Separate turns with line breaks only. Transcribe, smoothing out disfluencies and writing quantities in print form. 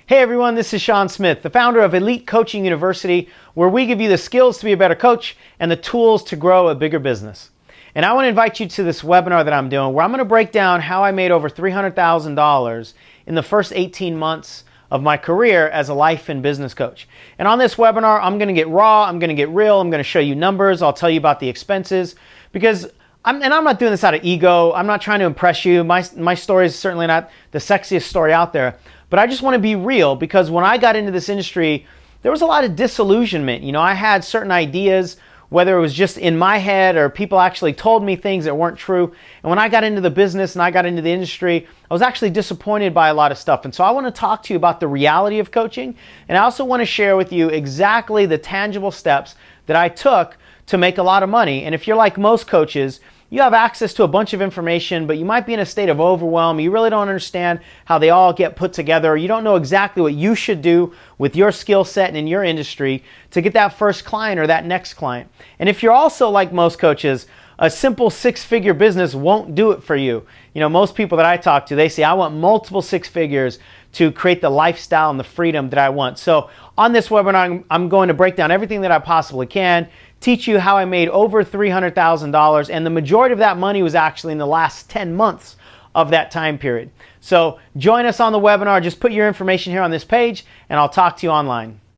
Hey everyone, this is Sean Smith, the founder of Elite Coaching University, where we give you the skills to be a better coach and the tools to grow a bigger business. And I want to invite you to this webinar that I'm doing where I'm going to break down how I made over $300,000 in the first 18 months of my career as a life and business coach. And on this webinar, I'm going to get raw, I'm going to get real, I'm going to show you numbers, I'll tell you about the expenses, because I'm not doing this out of ego. I'm not trying to impress you. My story is certainly not the sexiest story out there. But I just want to be real, because when I got into this industry, there was a lot of disillusionment. You know, I had certain ideas, whether it was just in my head or people actually told me things that weren't true. And when I got into the business and I got into the industry, I was actually disappointed by a lot of stuff. And so I want to talk to you about the reality of coaching. And I also want to share with you exactly the tangible steps that I took to make a lot of money. And if you're like most coaches, you have access to a bunch of information, but you might be in a state of overwhelm. You really don't understand how they all get put together. Or you don't know exactly what you should do with your skill set and in your industry to get that first client or that next client. And if you're also like most coaches, a simple six-figure business won't do it for you. You know, most people that I talk to, they say, I want multiple six figures to create the lifestyle and the freedom that I want. So on this webinar, I'm going to break down everything that I possibly can, teach you how I made over $300,000, and the majority of that money was actually in the last 10 months of that time period. So join us on the webinar. Just put your information here on this page, and I'll talk to you online.